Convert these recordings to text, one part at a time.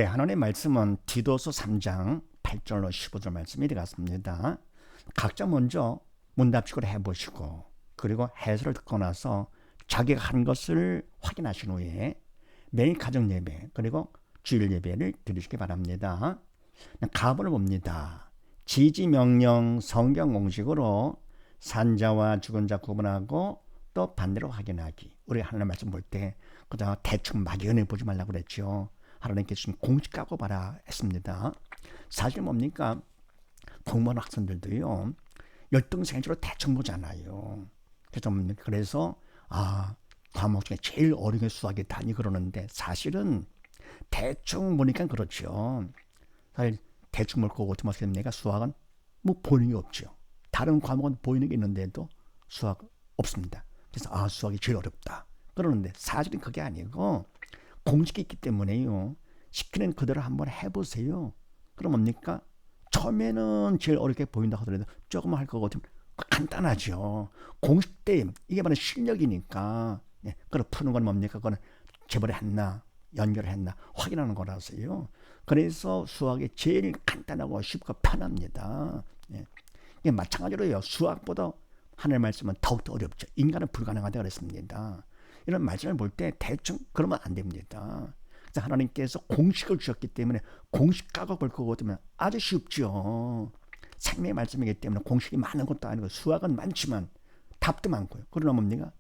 네, 하나님의 말씀은 디도서 3장 8절로 15절 말씀이 되겠습니다. 각자 먼저 문답식으로 해보시고 그리고 해설을 듣고 나서 자기가 한 것을 확인하신 후에 매일 가정 예배 그리고 주일 예배를 드리시기 바랍니다. 가문을 봅니다. 지지 명령 성경 공식으로 산자와 죽은 자 구분하고 또 반대로 확인하기. 우리 하나님 말씀 볼 때 그저 대충 막연히 보지 말라고 그랬죠. 하나님께서 주신 공식 까고 봐라 했습니다. 사실 뭡니까? 공무원 학생들도요. 열등생으로 대충 보잖아요. 그래서 과목 중에 제일 어려운 게 수학이다니 그러는데 사실은 대충 보니까 그렇죠. 사실 대충 볼 거고 어떻게 됩니까? 수학은 뭐 보이는 게 없죠. 다른 과목은 보이는 게 있는데도 수학 없습니다. 그래서 수학이 제일 어렵다 그러는데 사실은 그게 아니고 공식이 있기 때문에요. 시키는 그대로 한번 해보세요. 그럼 뭡니까? 처음에는 제일 어렵게 보인다 하더라도 조금만 할 거 같으면 간단하죠. 공식 때 이게 바로 실력이니까. 그걸 푸는 건 뭡니까? 그거는 제벌 했나 연결했나 확인하는 거라서요. 그래서 수학이 제일 간단하고 쉽고 편합니다. 이게 마찬가지로요. 수학보다 하나님의 말씀은 더욱더 어렵죠. 인간은 불가능하다 그랬습니다. 이런 말씀을 볼 때 대충 그러면 안 됩니다. 그래서 하나님께서 공식을 주셨기 때문에 공식 까고 볼 거고 같으면 아주 쉽죠. 생명의 말씀이기 때문에 공식이 많은 것도 아니고 수학은 많지만 답도 많고요. 그러나 뭡니까?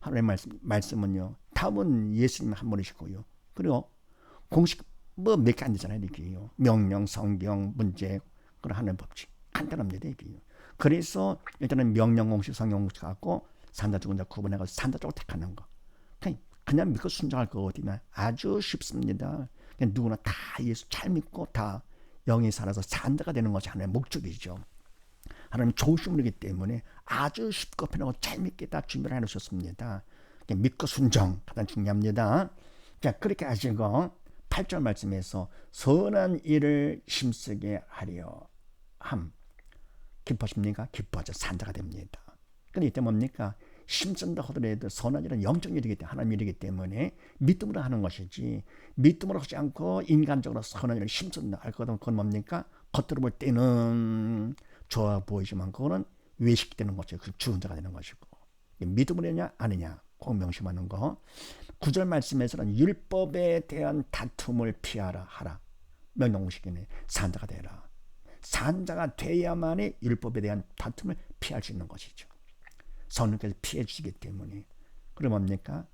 하나님의 말씀은요. 답은 예수님 한 분이시고요. 그리고 공식 뭐 몇 개 안 되잖아요. 이게요. 명령, 성경, 문제 그런 하는 법칙 간단합니다. 이게요. 그래서 일단은 명령 공식, 성경 공식 갖고 산자 죽은 자 구분해가지고 산자 쪽을 택하는 거. 그냥 믿고 순종할 거거든요. 아주 쉽습니다. 그냥 누구나 다 예수 잘 믿고 다 영이 살아서 산자가 되는 것이 하나의 목적이죠. 하나님 좋으신 분이기 때문에 아주 쉽고 편하고 재밌게 다 준비를 해놓으셨습니다. 믿고 순종 가장 중요합니다. 자, 그렇게 하시고 8절 말씀에서 선한 일을 힘쓰게 하려 함. 기뻐십니까? 기뻐져 산자가 됩니다. 근데 이때 뭡니까? 힘쓴다 하더라도 선한 일은 영적 일이기 때문에 하나님 일이기 때문에 믿음으로 하는 것이지 믿음으로 하지 않고 인간적으로 선한 일을 힘쓴다 할 거든 그건 뭡니까? 겉으로 볼 때는 좋아 보이지만 그거는 외식되는 것이고 그 주은자가 되는 것이고 믿음으로 하냐 아니냐 꼭 명심하는 거. 9절 말씀에서는 율법에 대한 다툼을 피하라 하라. 명령공식이네. 산자가 되라. 산자가 돼야만이 율법에 대한 다툼을 피할 수 있는 것이죠. 성령께서 피해 주시기 때문에. 그럼 뭡니까?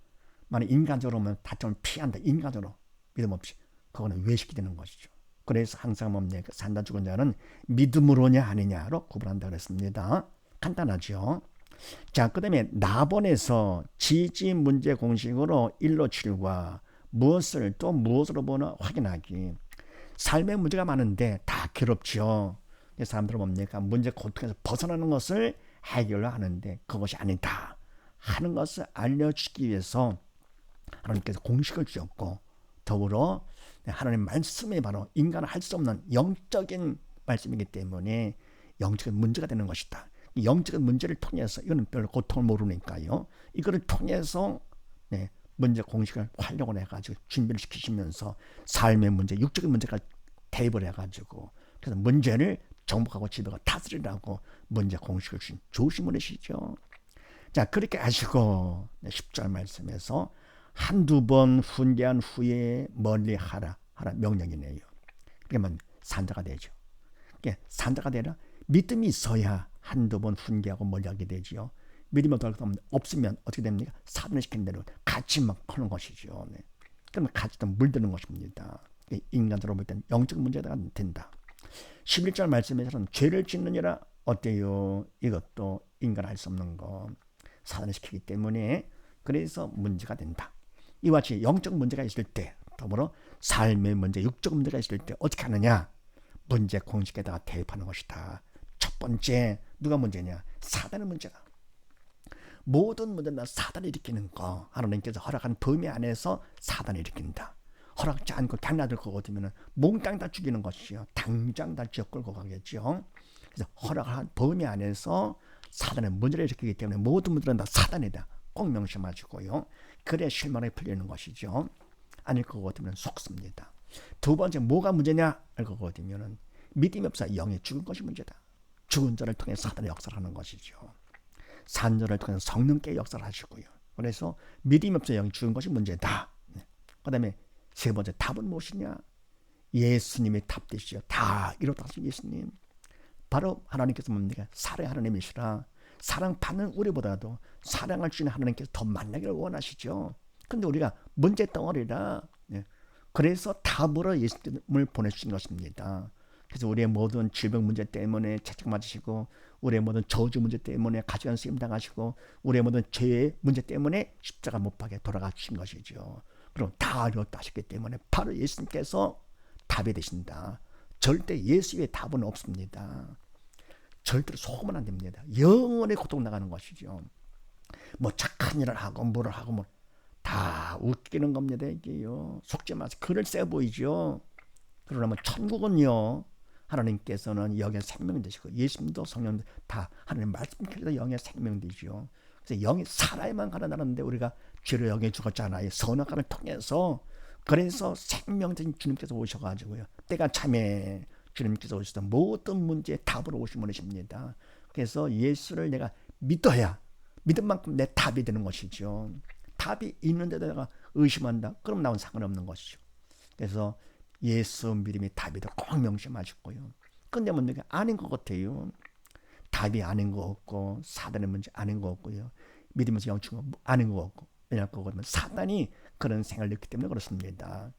만약 인간적으로 보면 다툼을 피한다. 인간적으로 믿음 없이 그거는 외식이 되는 것이죠. 그래서 항상 뭡니까? 산다 죽은 자는 믿음으로냐 아니냐로 구분한다 그랬습니다. 간단하죠. 자, 그 다음에 나본에서 지지 문제 공식으로 1로 7과 무엇을 또 무엇으로 보나 확인하기. 삶의 문제가 많은데 다 괴롭죠. 사람들은 뭡니까? 문제 고통에서 벗어나는 것을 해결하는데 그것이 아니다 하는 것을 알려주기 위해서 하나님께서 공식을 주셨고 더불어 하나님 말씀이 바로 인간은 할 수 없는 영적인 말씀이기 때문에 영적인 문제가 되는 것이다. 이 영적인 문제를 통해서 이거는 별로 고통을 모르니까요. 이거를 통해서 문제 공식을 활용을 해가지고 준비를 시키시면서 삶의 문제, 육적인 문제가 대입을 해가지고 그래서 문제를 정복하고 지배하고 다스리라고 문제 공식을 주신 좋으신 분이시죠. 자, 그렇게 하시고 10절 말씀에서 한두 번 훈계한 후에 멀리 하라 명령이네요. 그러면 산자가 되죠. 산자가 되라 믿음이 있어야 한두 번 훈계하고 멀리하게 되지요. 믿음이 없으면 어떻게 됩니까? 사단을 시킨 대로 같이 막 하는 것이죠. 그러면 같이 또 물드는 것입니다. 인간적으로 볼 때는 영적 문제가 된다. 11절 말씀에서는 죄를 짓느니라 어때요? 이것도 인간 할 수 없는 거 사단을 시키기 때문에 그래서 문제가 된다. 이와 같이 영적 문제가 있을 때 더불어 삶의 문제, 육적 문제가 있을 때 어떻게 하느냐? 문제 공식에다가 대입하는 것이다. 첫 번째 누가 문제냐? 사단의 문제다. 모든 문제는 다 사단이 일으키는 거. 하나님께서 허락한 범위 안에서 사단이 일으킨다. 허락지 않고 당나들 거 같으면 몽땅 다 죽이는 것이요. 당장 다 지옥 끌고 가겠죠. 그래서 허락한 범위 안에서 사단의 문제를 일으키기 때문에 모든 문제는 다 사단이다. 꼭 명심하시고요. 그래 실망에 풀리는 것이죠. 아닐 것 같으면 속습니다. 두 번째 뭐가 문제냐 알고 보면은 믿음이 없어 영이 죽은 것이 문제다. 죽은 자를 통해 사단의 역사를 하는 것이죠. 산 자를 통해 성령께 역사를 하시고요. 그래서 믿음이 없어 영이 죽은 것이 문제다. 그 다음에 세 번째 답은 무엇이냐? 예수님의 답 되시죠. 다 이뤘다 하신 예수님. 바로 하나님께서 뭡니까? 사랑의 하나님이시라. 사랑받는 우리보다도 사랑을 주는 하나님께서 더 만나기를 원하시죠. 근데 우리가 문제 덩어리라. 그래서 답으로 예수님을 보내주신 것입니다. 그래서 우리의 모든 질병 문제 때문에 채찍 맞으시고, 우리의 모든 저주 문제 때문에 가시관 쓰임 당하시고, 우리의 모든 죄의 문제 때문에 십자가 못 박에 돌아가 주신 것이죠. 그럼 다 이뤘다 하셨기 때문에 바로 예수님께서 답이 되신다. 절대 예수 외에 답은 없습니다. 절대로 속으면 안 됩니다. 영원히 고통 나가는 것이죠. 뭐 착한 일을 하고 뭐를 하고 뭐 다 웃기는 겁니다. 이게요. 속지 마세요. 글을 세 보이죠. 그러면 천국은요, 하나님께서는 영의 생명이 되시고 예수님도 성령도 다 하나님 말씀께서 영의 생명이 되죠. 그래서 영이 살아야만 가능한데 우리가 죄로 영에 죽었잖아요. 선악과를 통해서. 그래서 생명적인 주님께서 오셔가지고요. 때가 참에 주님께서 오셔서 모든 문제에 답으로 오신 분이십니다. 그래서 예수를 내가 믿어야 믿은 만큼 내 답이 되는 것이죠. 답이 있는데도 내가 의심한다? 그럼 나온 상관없는 것이죠. 그래서 예수 믿음이 답이다 꼭 명심하시고요. 근데 뭔가 아닌 것 같아요. 답이 아닌 거 없고 사단의 문제 아닌 거 없고요. 믿으면서 영충 아닌 거 없고. 왜냐하면 그거는 사단이 그런 생각을 했기 때문에 그렇습니다.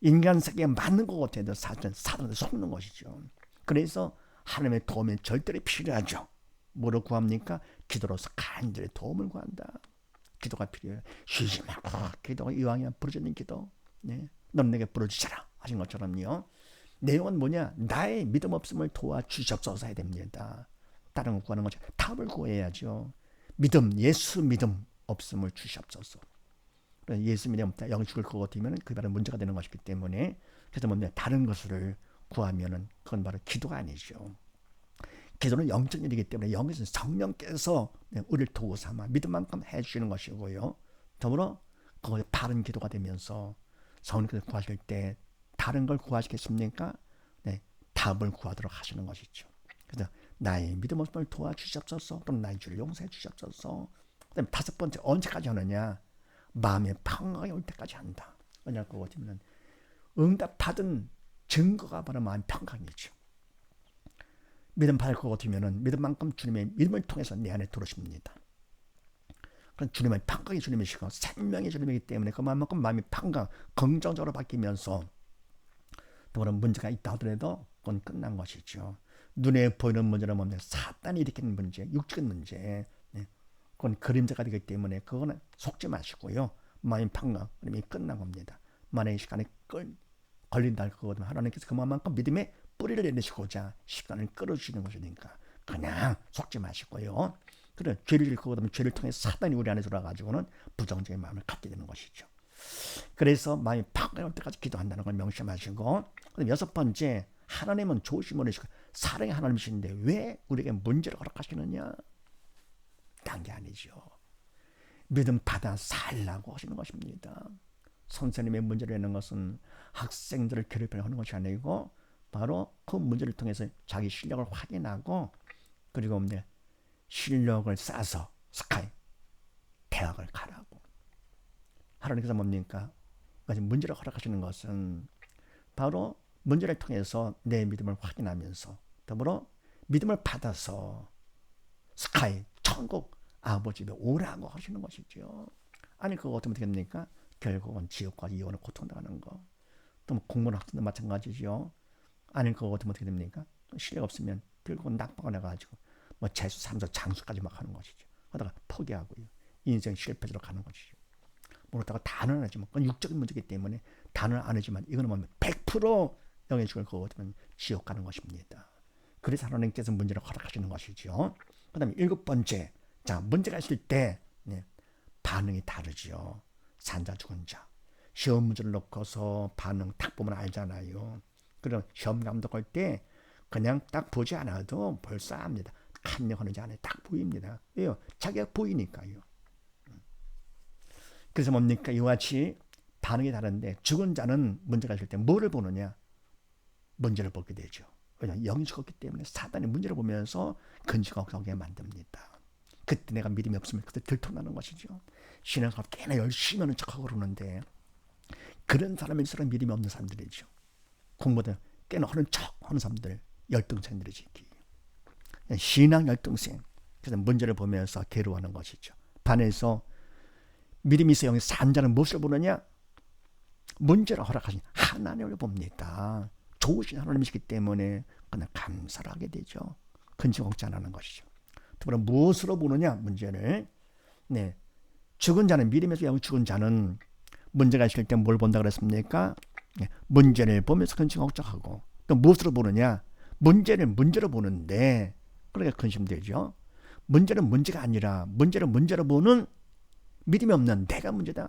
인간 세계에 맞는 것 같아도 사단을 속는 것이죠. 그래서 하나님의 도움이 절대로 필요하죠. 뭐로 구합니까? 기도로서 간절히 도움을 구한다. 기도가 필요해요. 쉬지 말고 기도가 이왕이면 부르짖는 기도. 네. 너는 내게 부르짖어라 하신 것처럼요. 내용은 뭐냐? 나의 믿음 없음을 도와주시옵소서 해야 됩니다. 다른 거 구하는 거죠. 답을 구해야죠. 믿음, 예수 믿음 없음을 주시옵소서. 예수 믿음 없다. 영이 죽을 것 같으면 그게 바로 문제가 되는 것이기 때문에 그래서 뭡니까? 다른 것을 구하면은 그건 바로 기도가 아니죠. 기도는 영적 일이기 때문에 영에서 성령께서 우리를 도구 삼아 믿음만큼 해주시는 것이고요. 더불어 그것이 바른 기도가 되면서 성령께서 구하실 때 다른 걸 구하시겠습니까? 네, 답을 구하도록 하시는 것이죠. 그래서 나의 믿음 없음을 도와주시옵소서. 또는 나의 죄를 용서해 주시옵소서. 그다음에 다섯 번째 언제까지 하느냐? 마음의 평강이 올 때까지 한다. 왜냐하면 그것이면 응답받은 증거가 바로 마음의 평강이죠. 믿음 받을 것 같으면 믿음만큼 주님의 믿음을 통해서 내 안에 들어오십니다. 그런 주님의 평강이 주님이시고 생명이 주님이기 때문에 그 마음만큼 마음이 평강, 긍정적으로 바뀌면서 또 그런 문제가 있다 하더라도 그건 끝난 것이죠. 눈에 보이는 문제는 뭡니까? 사단이 일으키는 문제, 육적인 문제. 그건 그림자가 되기 때문에 그거는 속지 마시고요. 마음의 평강, 그러면 끝난 겁니다. 만약에 시간이 걸린다 할 거거든요. 하나님께서 그만큼 믿음의 뿌리를 내리시고자 시간을 끌어주시는 것이니까 그냥 속지 마시고요. 그래 죄를 질 거거든요. 죄를 통해 사단이 우리 안에 들어와가지고는 부정적인 마음을 갖게 되는 것이죠. 그래서 마음이 평강이 올 때까지 기도한다는 걸 명심하시고, 그다음 여섯 번째, 하나님은 좋으신 분이시고 사랑의 하나님이신데 왜 우리에게 문제를 허락하시느냐? 딴 게 아니죠. 믿음 받아 살라고 하시는 것입니다. 선생님의 문제를 내는 것은 학생들을 괴롭히려 하는 것이 아니고 바로 그 문제를 통해서 자기 실력을 확인하고 그리고 실력을 쌓아서 스카이 대학을 가라고. 하나님께서 뭡니까? 문제를 허락하시는 것은 바로 문제를 통해서 내 믿음을 확인하면서 더불어 믿음을 받아서 스카이 천국 아버지 집에 오라고 하시는 것이죠. 아니 그거 어떻게 됩니까? 결국은 지옥과 이혼을 고통당하는 거. 또 공무원 학생도 마찬가지죠. 아니 그거 어떻게 됩니까? 실력 없으면 결국은 낙방을 해가지고 재수, 삼수, 장수까지 막 하는 것이죠. 하다가 포기하고요. 인생 실패로 가는 것이죠. 모르다가 다는 하지만 그건 육적인 문제이기 때문에 다는 안 하지만 이거는 뭐냐면 100% 영의 죽을 거 같으면 지옥 가는 것입니다. 그래서 하나님께서 문제를 허락하시는 것이죠. 그 다음에 일곱 번째, 자 문제가 있을 때 반응이 다르죠. 산자 죽은 자. 시험 문제를 놓고서 반응 딱 보면 알잖아요. 그럼 시험 감독할 때 그냥 딱 보지 않아도 벌써 압니다. 합력하는지 안 해. 딱 보입니다. 왜요? 자기가 보이니까요. 그래서 뭡니까? 이와 같이 반응이 다른데 죽은 자는 문제가 있을 때 뭐를 보느냐? 문제를 보게 되죠. 왜냐하면 영이 죽었기 때문에 사단이 문제를 보면서 근심하게 하게 만듭니다. 그때 내가 믿음이 없으면 그때 들통나는 것이죠. 신앙생활 꽤나 열심히 하는 척하고 그러는데 그런 사람일수록 믿음이 없는 사람들이죠. 공부도 꽤나 하는 척하는 사람들, 열등생들이지. 신앙 열등생. 그래서 문제를 보면서 괴로워하는 것이죠. 반해서 믿음이 있어 영이 산 자는 무엇을 보느냐? 문제를 허락하신 하나님을 봅니다. 좋으신 하나님이시기 때문에 그냥 감사를 하게 되죠. 근심 걱정 안 하는 것이죠. 두 번은 무엇으로 보느냐? 문제를. 네, 죽은 자는 믿음에서 영이 죽은 자는 문제가 있을 때 뭘 본다 그랬습니까? 네, 문제를 보면서 근심 걱정하고 또 무엇으로 보느냐? 문제로 보는데 그러니까 근심되죠. 문제는 문제가 아니라 문제로 보는 믿음이 없는 내가 문제다.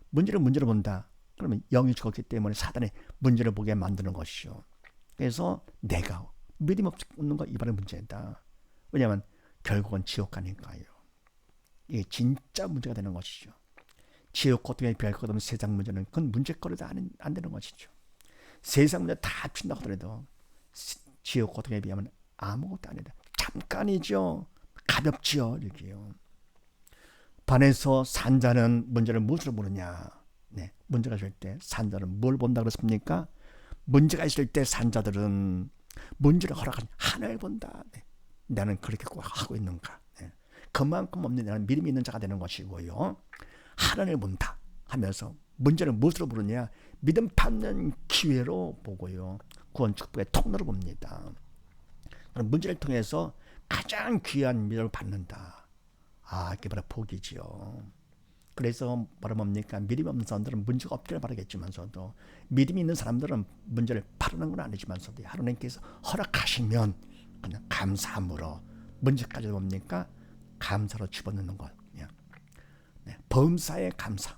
문제로 본다. 그러면 영이 죽었기 때문에 사단이 문제를 보게 만드는 것이죠. 그래서 내가 믿음 없는 거 이번에 문제다. 왜냐하면 결국은 지옥 가니까요. 이게 진짜 문제가 되는 것이죠. 지옥 고통에 비할 것 없는 세상 문제는 그건 문제거리도 안 되는 것이죠. 세상 문제 다 합친다고 하더라도 지옥 고통에 비하면 아무것도 아니다. 잠깐이죠. 가볍지요. 이렇게요. 반해서 산자는 문제를 무엇으로 보느냐? 네, 문제가 있을 때 산자는 뭘 본다 그랬습니까? 문제가 있을 때 산자들은 문제를 허락한 하나님을 본다. 네, 나는 그렇게 꼭 하고 있는가? 네, 그만큼 없는 나는 믿음이 있는 자가 되는 것이고요. 하나님을 본다 하면서 문제를 무엇으로 보느냐? 믿음 받는 기회로 보고요. 구원 축복의 통로로 봅니다. 문제를 통해서 가장 귀한 믿음을 받는다. 이게 바로 복이지요. 그래서 바로 뭡니까? 믿음이 없는 사람들은 문제가 없기를 바라겠지만서도 믿음이 있는 사람들은 문제를 바라는 건 아니지만서도 하나님께서 허락하시면 그냥 감사함으로 문제까지 뭡니까? 감사로 집어넣는 것. 그냥 네, 범사에 감사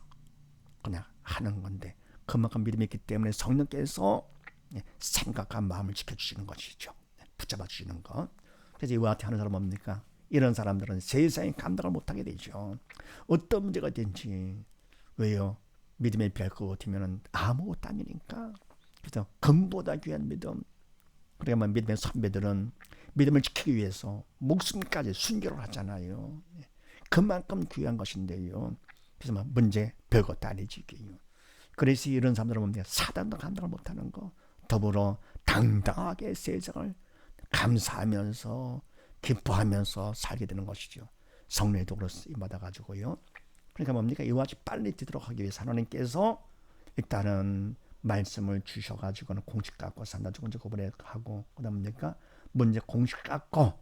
그냥 하는 건데 그만큼 믿음이 있기 때문에 성령께서 생각과 마음을 지켜주시는 것이죠. 붙잡아 주시는 것. 그래서 이와 같이 하는 사람 뭡니까? 이런 사람들은 세상에 감당을 못하게 되죠. 어떤 문제가 된지. 왜요? 믿음에 비할 것 같으면 아무것도 아니니까. 그래서 금보다 귀한 믿음. 그러니까 믿음의 선배들은 믿음을 지키기 위해서 목숨까지 순교를 하잖아요. 그만큼 귀한 것인데요. 그래서 문제 별것도 아니지. 그래서 이런 사람들은 뭡니까? 사단도 감당을 못하는 거. 더불어 당당하게 세상을 감사하면서 기뻐하면서 살게 되는 것이죠. 성령의 도구로 쓰임 받아가지고요. 그러니까 뭡니까? 이와 같이 빨리 되도록 하기 위해서 하나님께서 일단은 말씀을 주셔가지고는 공식 갖고 산다 죽은 자 구분하고 그다음 뭡니까? 문제 공식 갖고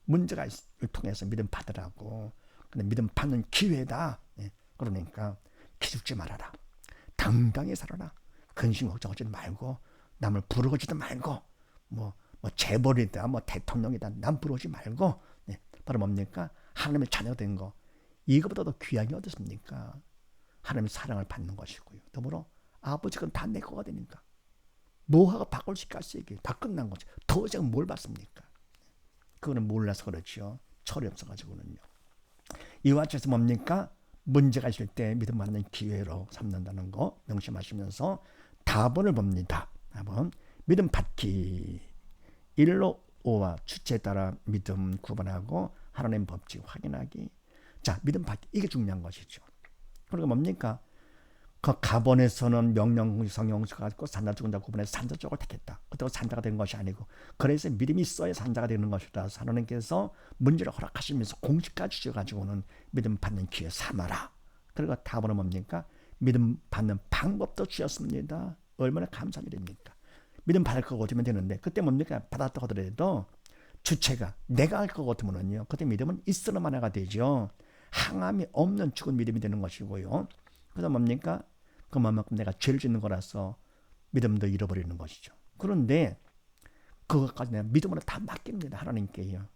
문제가 통해서 믿음 받으라고. 근데 믿음 받는 기회다. 그러니까 기죽지 말아라. 당당히 살아라. 근심 걱정하지 말고 남을 부르고지도 말고 뭐 재벌이다, 대통령이다, 남 부르지 말고, 바로 뭡니까? 하나님의 자녀가 된 거. 이거보다 더 귀한 게 어딨습니까? 하나님의 사랑을 받는 것이고요. 더불어 아버지가 다 내 거가 되니까. 뭐하고 바꿀 수 있겠어요? 다 끝난 거죠. 더 이상 뭘 받습니까? 그거는 몰라서 그렇죠. 철이 없어가지고는요. 이와 같이 뭡니까? 문제가 있을 때 믿음 받는 기회로 삼는다는 거 명심하시면서 답을 봅니다. 답은 믿음 받기. 1로 5와 주체에 따라 믿음 구분하고 하나님 법칙 확인하기. 자, 믿음 받기. 이게 중요한 것이죠. 그러니까 뭡니까? 그 가본에서는 명령 성령수가 가지고 산자 죽은 자 구분해서 산자 쪽을 택했다. 그렇다고 산자가 된 것이 아니고 그래서 믿음이 있어야 산자가 되는 것이라 하나님께서 문제를 허락하시면서 공식까지 주셔가지고는 믿음 받는 기회 삼아라. 그리고 답은 뭡니까? 믿음 받는 방법도 주셨습니다. 얼마나 감사한 일입니까? 믿음 받을 것 같으면 되는데 그때 뭡니까? 받았다 하더라도 주체가 내가 할 것 같으면요. 그때 믿음은 있으나 마나가 되죠. 항암이 없는 죽은 믿음이 되는 것이고요. 그래서 뭡니까? 그만큼 내가 죄를 짓는 거라서 믿음도 잃어버리는 것이죠. 그런데 그것까지 내가 믿음으로 다 맡깁니다. 하나님께요.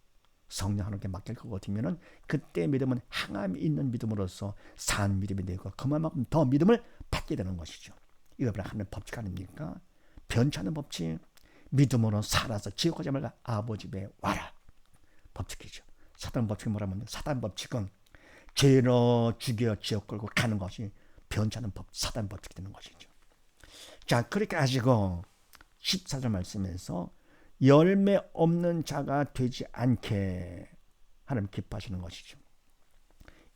성령 하나님께 맡길 것 같으면 그때 믿음은 항암이 있는 믿음으로서 산 믿음이 되고 그만큼 더 믿음을 받게 되는 것이죠. 이거 바로 하나님의 법칙 아닙니까? 변치 않는 법칙. 믿음으로 살아서 지옥 가지 말고 아버지 집에 와라. 법칙이죠. 사단 법칙이 뭐라면 사단 법칙은 죄로 죽여 지옥 끌고 가는 것이 변치하는 법, 사단 법칙이 되는 것이죠. 자, 그렇게 하시고 14절 말씀에서 열매 없는 자가 되지 않게 하나님 기뻐하시는 것이죠.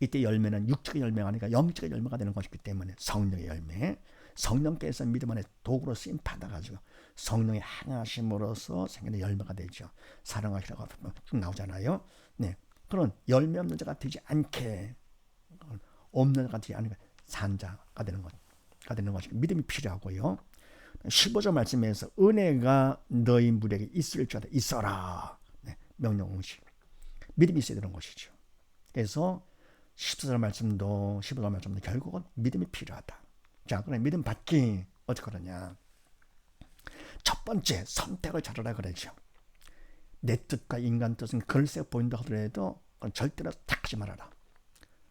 이때 열매는 육적의 열매가 아니라 영적의 열매가 되는 것이기 때문에 성령의 열매, 성령께서 믿음 안에 도구로 쓰임 받아가지고 성령의 행하심으로써 생기는 열매가 되죠. 사랑하시라고 쭉 나오잖아요. 네, 그런 열매 없는 자가 되지 않게, 없는 자가 되지 않게 산자가 되는 것이 믿음이 필요하고요. 15절 말씀에서 은혜가 너희 무리에게 있을지어다 있어라. 네, 명령응시. 믿음이 있어야 되는 것이죠. 그래서 14절 말씀도 15절 말씀도 결국은 믿음이 필요하다. 자, 그럼 믿음 받기 어떻게 하느냐? 첫 번째 선택을 잘하라 그러죠. 내 뜻과 인간 뜻은 글쎄 보인다 하더라도 절대로 택하지 말아라.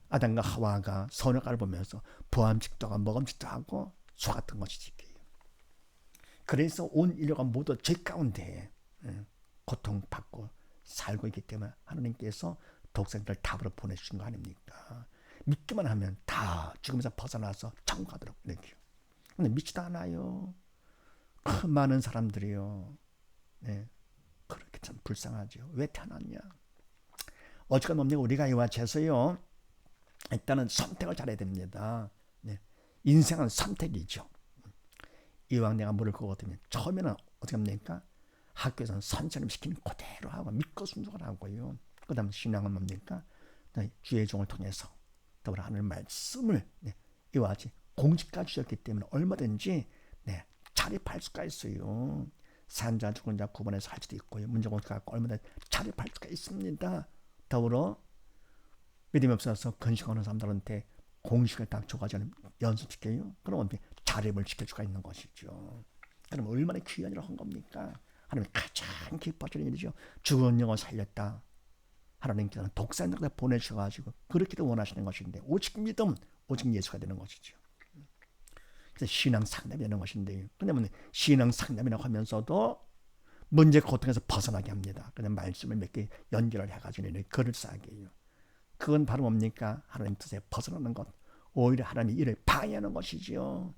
아담과 하와가 선악과를 보면서 보암직도 하고 먹음직도 하고 속았던 것이지. 그래서 온 인류가 모두 죄 가운데 고통받고 살고 있기 때문에 하나님께서 독생자를 답으로 보내주신 거 아닙니까? 믿기만 하면 다 죽음에서 벗어나서 천국 가도록 이렇게요. 근데 믿지도 않아요. 그 많은 사람들이요. 네, 그렇게 참 불쌍하죠. 왜 태어났냐? 어찌가 뭡니까? 우리가 이와 재서요. 일단은 선택을 잘해야 됩니다. 네, 인생은 선택이죠. 이왕 내가 물을 거거든요. 처음에는 어떻게 합니까? 학교에서는 선생님 시키는 그대로 하고 믿고 순종을 하고요. 그 다음 신앙은 뭡니까? 주의 종을 통해서 더불어 하나님의 말씀을 이와 같이 공직까지 주셨기 때문에 얼마든지 자립할 수가 있어요. 산자 죽은 자 구분해서 할 수도 있고요. 문제공식을 갖고 얼마든지 자립할 수가 있습니다. 더불어 믿음이 없어서 근식하는 사람들한테 공식을 딱 줘가지고 연습시켜요. 그러면 자립을 시킬 수가 있는 것이죠. 그럼 얼마나 귀한 일을 한 겁니까? 하나님 가장 기뻐하시는 일이죠. 죽은 영혼 살렸다. 하나님께서는 독생자를 보내셔가지고 그렇게도 원하시는 것인데 오직 믿음, 오직 예수가 되는 것이죠. 그래서 신앙 상담이 되는 것인데, 근데 신앙 상담이라고 하면서도 문제 고통에서 벗어나게 합니다. 그냥 말씀을 몇 개 연결을 해가지고 글을 싸게 해요. 그건 바로 뭡니까? 하나님 뜻에 벗어나는 것. 오히려 하나님의 일을 방해하는 것이지요.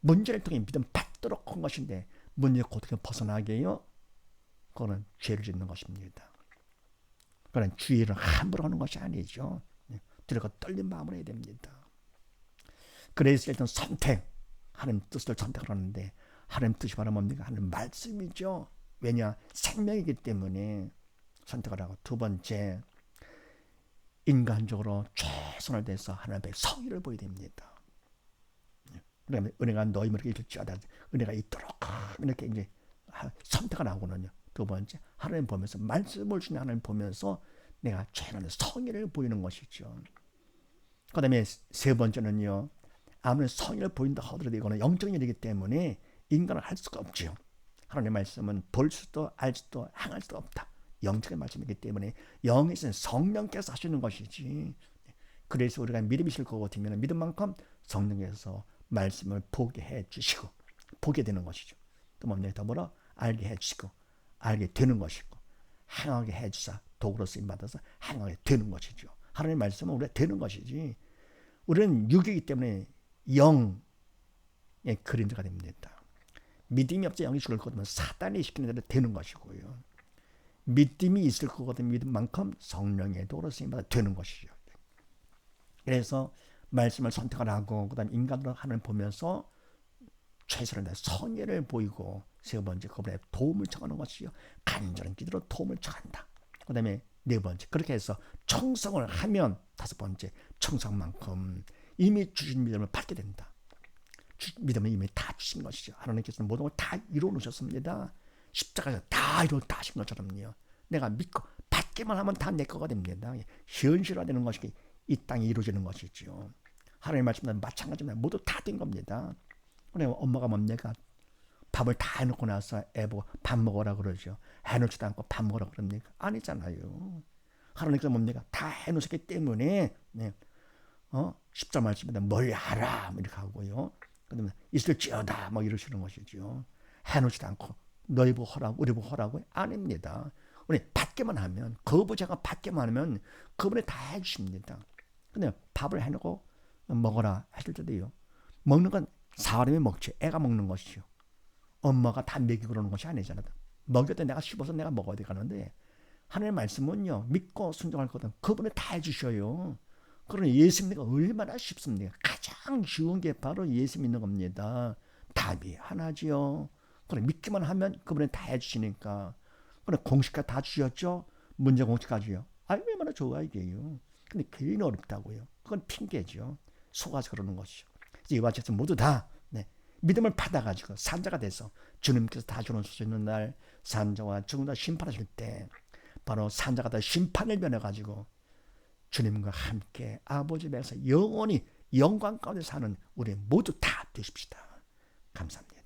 문제를 통해 믿음 받도록 한 것인데 문제 고통에 벗어나게 해요. 그거는 죄를 짓는 것입니다. 그건 주의를 함부로 하는 것이 아니죠. 들고 떨린 마음으로 해야 됩니다. 그래서 일단 선택, 하나님 뜻을 선택을 하는데 하나님 뜻이 바로 뭡니까? 하나님 말씀이죠. 왜냐? 생명이기 때문에 선택을 하고, 두 번째 인간적으로 최선을 다해서 하나님 앞에 성의를 보여야 됩니다. 그러면 은혜가 너희 머리에 있을지어다, 은혜가 있도록 이렇게 이제 선택을 하고는요. 두 번째 하나님 보면서, 말씀을 주는 하나님 보면서 내가 최선의 성의를 보이는 것이죠. 그 다음에 세 번째는요. 아무리 성의를 보인다 하더라도 이거는 영적인 일이기 때문에 인간은 할 수가 없죠. 하나님의 말씀은 볼 수도 알 수도 행할 수도 없다. 영적인 말씀이기 때문에 영에서는 성령께서 하시는 것이지. 그래서 우리가 믿음이 있을 것 같으면 믿음만큼 성령께서 말씀을 보게 해주시고 보게 되는 것이죠. 또 뭡니까? 더불어 알게 해주시고 알게 되는 것이고 행하게 해주사 도구로 쓰임받아서 행하게 되는 것이죠. 하나님의 말씀은 우리가 되는 것이지, 우리는 육이기 때문에 영의 그림자가 됩니다. 믿음이 없어 영이 죽을 거면 사단이 시키는 대로 되는 것이고요. 믿음이 있을 거거든 믿음만큼 성령의 도구로 쓰임받아 되는 것이죠. 그래서 말씀을 선택을 하고, 그 다음 인간으로 하나님 보면서 최선을 다해 성의를 보이고, 세 번째 그분의 도움을 청하는 것이요. 간절한 기도로 도움을 청한다. 그 다음에 네 번째 그렇게 해서 청성을 하면, 다섯 번째 청성만큼 이미 주신 믿음을 받게 된다. 믿음은 이미 다 주신 것이죠. 하나님께서는 모든 걸 다 이루어 놓으셨습니다. 십자가에서 다 이루었다 하신 것처럼요. 내가 믿고 받기만 하면 다 내 거가 됩니다. 현실화되는 것이 이 땅에 이루어지는 것이죠. 하나님의 말씀은 마찬가지입니다. 모두 다 된 겁니다. 그래 엄마가 뭡니까? 밥을 다 해놓고 나서 애 보고 밥 먹어라 그러죠. 해놓지도 않고 밥 먹으라 그럽니까? 아니잖아요. 하나님께서 뭡니까? 다 해놓으셨기 때문에 10절 말씀입니다. 뭘 하라 이렇게 하고요. 그다음에 있을지어다 뭐 이러시는 것이죠. 해놓지도 않고 너희 보고 하라고 우리 보고 하라고 아닙니다. 우리 받기만 하면, 거부자가 받기만 하면 그분이 다 해주십니다. 근데 밥을 해놓고 먹어라 하실 때도요. 먹는 건 사람이 먹지 애가 먹는 것이요. 엄마가 다 먹이고 그러는 것이 아니잖아. 먹여도 내가 씹어서 내가 먹어야 되가는데 하나님의 말씀은요. 믿고 순종할 거든 그분이 다 해주셔요. 그러니 예수 믿는 거 얼마나 쉽습니까? 가장 쉬운 게 바로 예수 믿는 겁니다. 답이 하나지요. 그래 믿기만 하면 그분이 다 해주시니까. 그래 공식까지 다 주셨죠. 문제 공식까지요. 얼마나 좋아 이게요. 근데 괜히 어렵다고요. 그건 핑계죠. 속아서 그러는 것이죠. 이와 같이 모두 다 믿음을 받아가지고 산자가 돼서 주님께서 다 주는 수 있는 날 산자와 죽음과 심판하실 때 바로 산자가 다 심판을 면해가지고 주님과 함께 아버지 배에서 영원히 영광 가운데 사는 우리 모두 다 되십시다. 감사합니다.